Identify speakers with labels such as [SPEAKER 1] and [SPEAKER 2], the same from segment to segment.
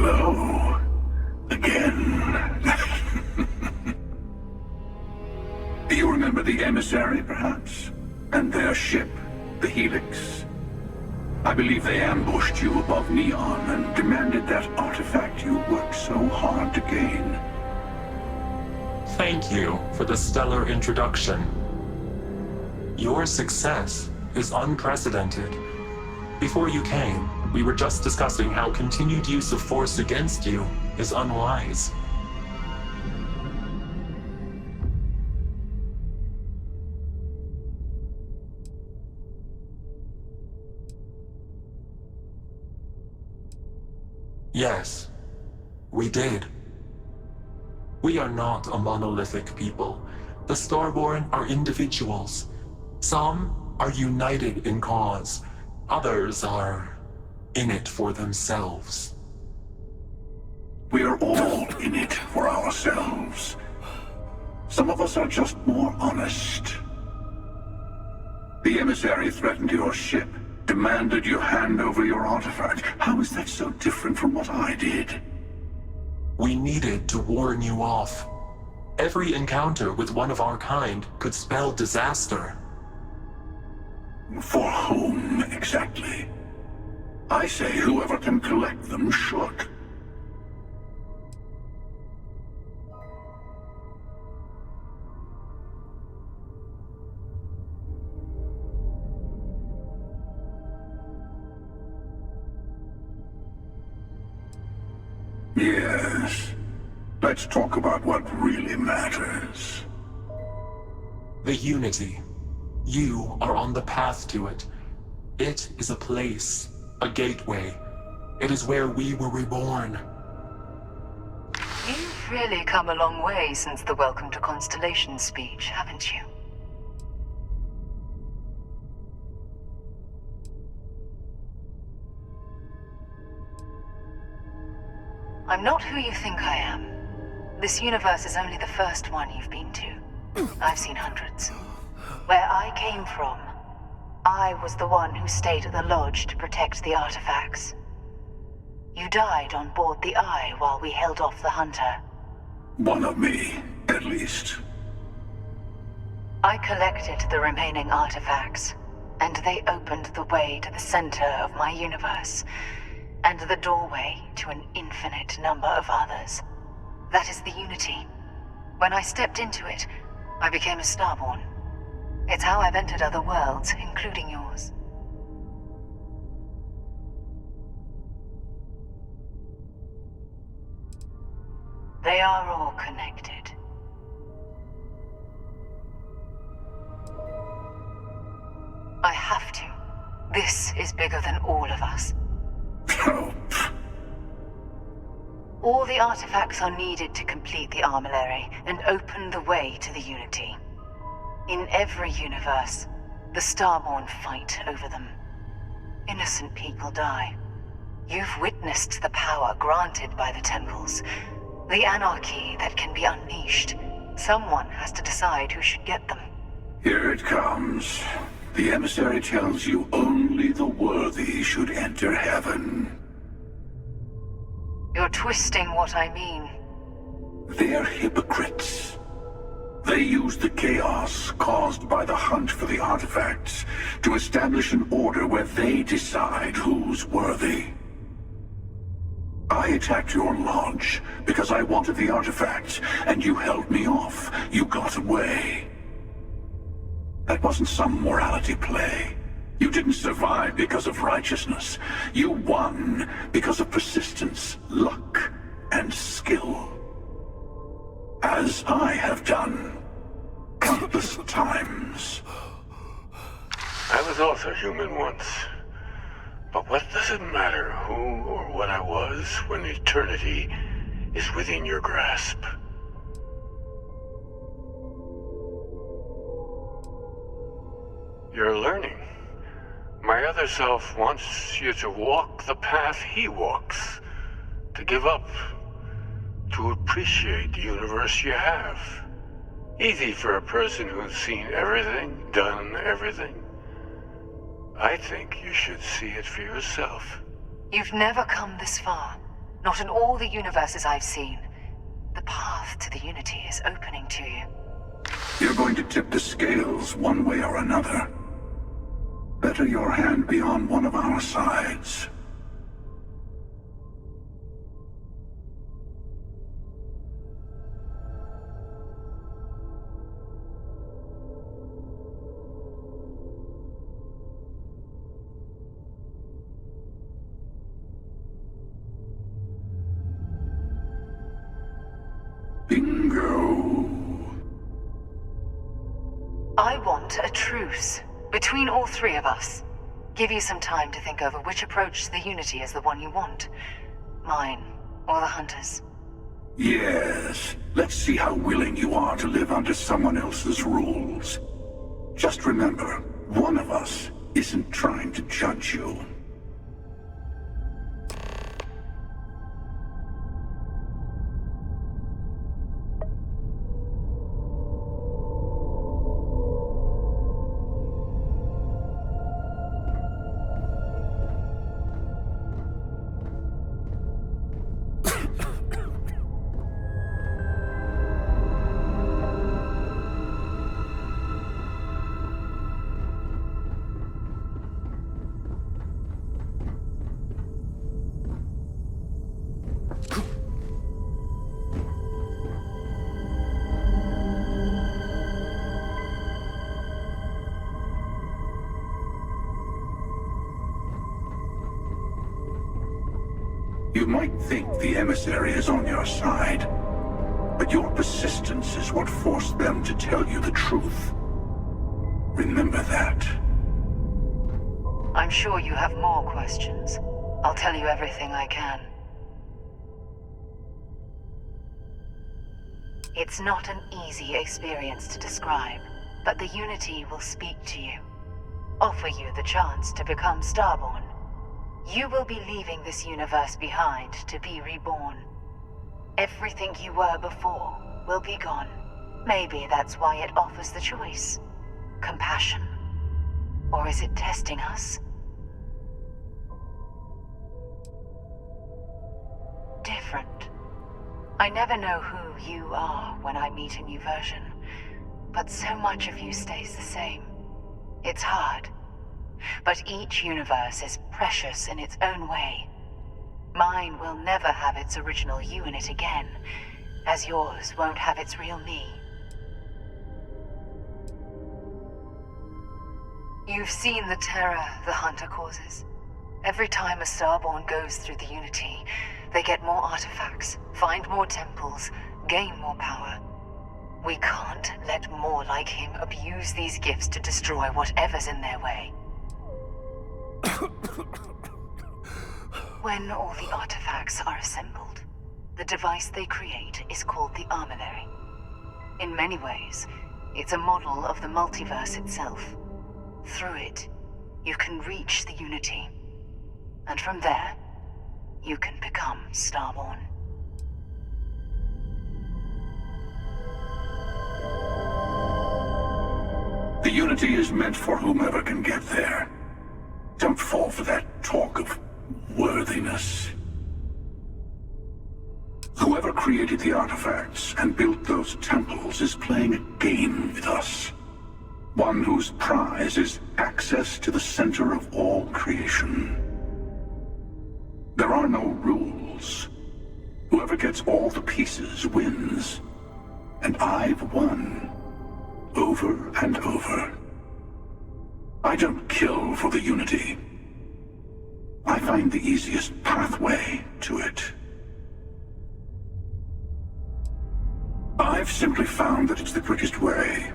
[SPEAKER 1] Hello. Again. Do you remember the emissary, perhaps? And their ship, the Helix? I believe they ambushed you above Neon and demanded that artifact you worked so hard to gain.
[SPEAKER 2] Thank you for the stellar introduction. Your success is unprecedented. Before you came, we were just discussing how continued use of force against you is unwise. Yes, we did. We are not a monolithic people. The Starborn are individuals. Some are united in cause. Others are in it for themselves.
[SPEAKER 1] We are all in it for ourselves. Some of us are just more honest. The emissary threatened your ship, demanded you hand over your artifact. How is that so different from what I did?
[SPEAKER 2] We needed to warn you off. Every encounter with one of our kind could spell disaster.
[SPEAKER 1] For whom, exactly? I say whoever can collect them should. Yes. Let's talk about what really matters.
[SPEAKER 2] The Unity. You are on the path to it. It is a place, a gateway. It is where we were reborn.
[SPEAKER 3] You've really come a long way since the Welcome to Constellation speech, haven't you? I'm not who you think I am. This universe is only the first one you've been to. I've seen hundreds. Where I came from, I was the one who stayed at the lodge to protect the artifacts. You died on board the Eye while we held off the Hunter.
[SPEAKER 1] One of me, at least.
[SPEAKER 3] I collected the remaining artifacts, and they opened the way to the center of my universe, and the doorway to an infinite number of others. That is the Unity. When I stepped into it, I became a Starborn. It's how I've entered other worlds, including yours. They are all connected. I have to. This is bigger than all of us. All the artifacts are needed to complete the armillary and open the way to the Unity. In every universe, the Starborn fight over them. Innocent people die. You've witnessed the power granted by the temples, the anarchy that can be unleashed. Someone has to decide who should get them.
[SPEAKER 1] Here it comes. The emissary tells you only the worthy should enter heaven.
[SPEAKER 3] You're twisting what I mean.
[SPEAKER 1] They're hypocrites. They use the chaos caused by the hunt for the artifacts to establish an order where they decide who's worthy. I attacked your lodge because I wanted the artifacts, and you held me off. You got away. That wasn't some morality play. You didn't survive because of righteousness. You won because of persistence, luck, and skill. As I have done countless times.
[SPEAKER 4] I was also human once. But what does it matter who or what I was when eternity is within your grasp? You're learning. My other self wants you to walk the path he walks, to give up, to appreciate the universe you have. Easy for a person who's seen everything, done everything. I think you should see it for yourself.
[SPEAKER 3] You've never come this far. Not in all the universes I've seen. The path to the Unity is opening to you.
[SPEAKER 1] You're going to tip the scales one way or another. Better your hand be on one of our sides. Bingo.
[SPEAKER 3] I want a truce between all three of us. Give you some time to think over which approach to the Unity is the one you want. Mine, or the Hunters.
[SPEAKER 1] Yes. Let's see how willing you are to live under someone else's rules. Just remember, one of us isn't trying to judge you. You might think the emissary is on your side, but your persistence is what forced them to tell you the truth. Remember that.
[SPEAKER 3] I'm sure you have more questions. I'll tell you everything I can. It's not an easy experience to describe, but the Unity will speak to you. Offer you the chance to become Starborn. You will be leaving this universe behind to be reborn. Everything you were before will be gone. Maybe that's why it offers the choice. Compassion. Or is it testing us? Different. I never know who you are when I meet a new version, but so much of you stays the same. It's hard. But each universe is precious in its own way. Mine will never have its original you in it again, as yours won't have its real me. You've seen the terror the Hunter causes. Every time a Starborn goes through the Unity, they get more artifacts, find more temples, gain more power. We can't let more like him abuse these gifts to destroy whatever's in their way. When all the artifacts are assembled, the device they create is called the Armillary. In many ways, it's a model of the multiverse itself. Through it, you can reach the Unity. And from there, you can become Starborn.
[SPEAKER 1] The Unity is meant for whomever can get there. Don't fall for that talk of worthiness. Whoever created the artifacts and built those temples is playing a game with us. One whose prize is access to the center of all creation. There are no rules. Whoever gets all the pieces wins. And I've won. Over and over. I don't kill for the Unity. I find the easiest pathway to it. I've simply found that it's the quickest way.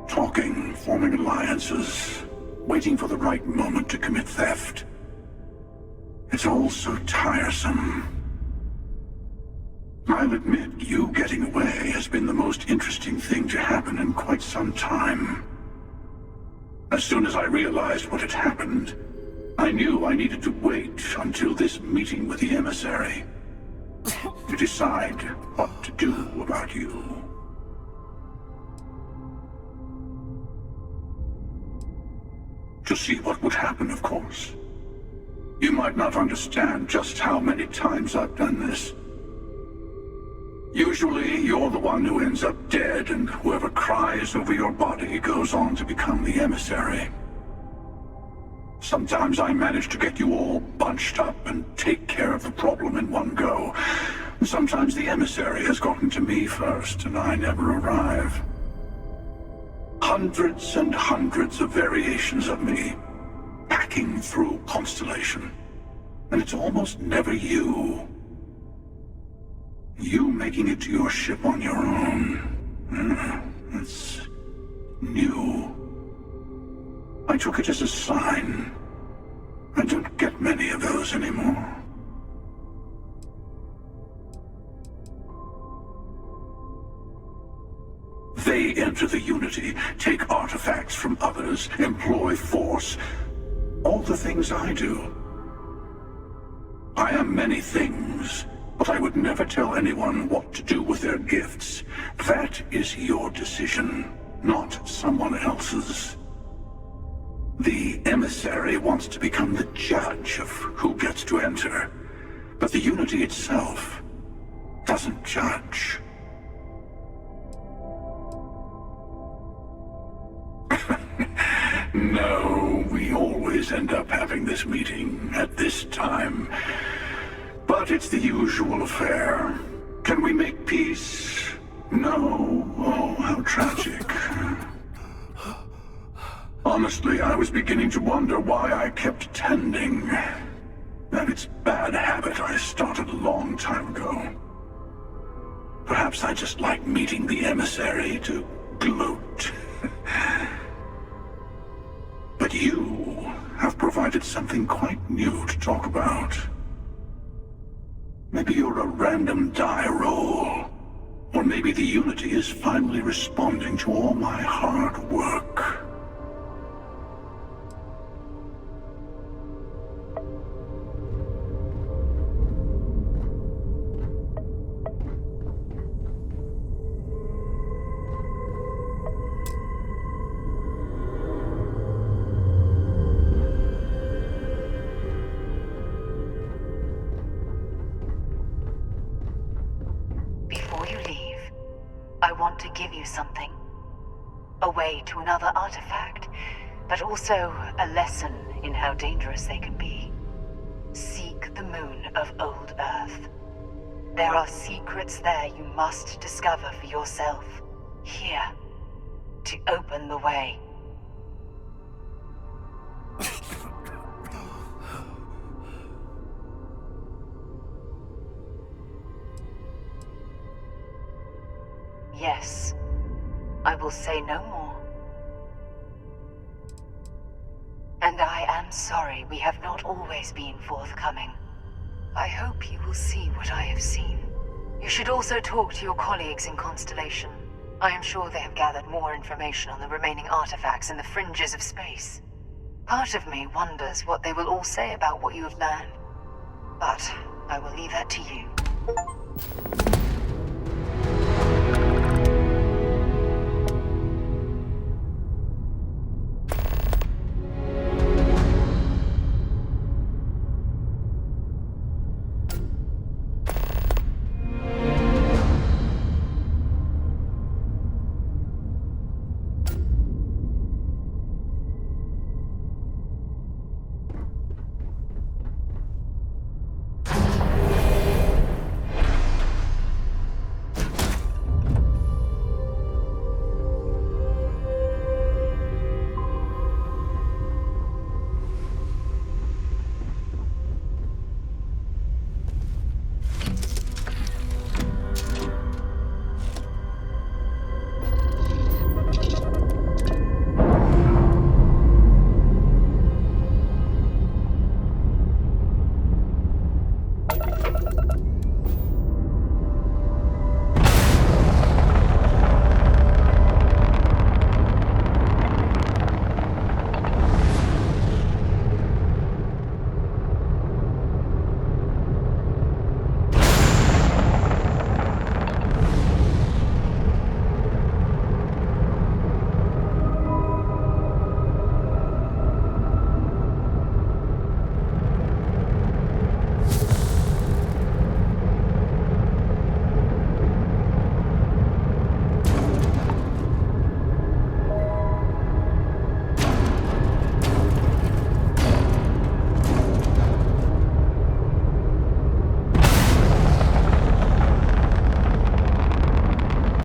[SPEAKER 1] Talking, forming alliances, waiting for the right moment to commit theft. It's all so tiresome. I'll admit, you getting away has been the most interesting thing to happen in quite some time. As soon as I realized what had happened, I knew I needed to wait until this meeting with the emissary to decide what to do about you. To see what would happen, of course. You might not understand just how many times I've done this. Usually, you're the one who ends up dead, and whoever cries over your body goes on to become the emissary. Sometimes I manage to get you all bunched up and take care of the problem in one go. Sometimes the emissary has gotten to me first, and I never arrive. Hundreds and hundreds of variations of me, hacking through Constellation. And it's almost never you. You making it to your ship on your own. That's new. I took it as a sign. I don't get many of those anymore. They enter the Unity, take artifacts from others, employ force. All the things I do. I am many things, but I would never tell anyone what to do with their gifts. That is your decision, not someone else's. The emissary wants to become the judge of who gets to enter, but the Unity itself doesn't judge. No, we always end up having this meeting at this time. But it's the usual affair. Can we make peace? No. Oh, how tragic. Honestly, I was beginning to wonder why I kept attending. And it's a bad habit I started a long time ago. Perhaps I just like meeting the emissary to gloat. But you have provided something quite new to talk about. Maybe you're a random die roll. Or maybe the Unity is finally responding to all my hard work.
[SPEAKER 3] To give you something. A way to another artifact, but also a lesson in how dangerous they can be. Seek the moon of Old Earth. There are secrets there you must discover for yourself. Here, to open the way. Yes, I will say no more. And I am sorry we have not always been forthcoming. I hope you will see what I have seen. You should also talk to your colleagues in Constellation. I am sure they have gathered more information on the remaining artifacts in the fringes of space. Part of me wonders what they will all say about what you have learned. But I will leave that to you.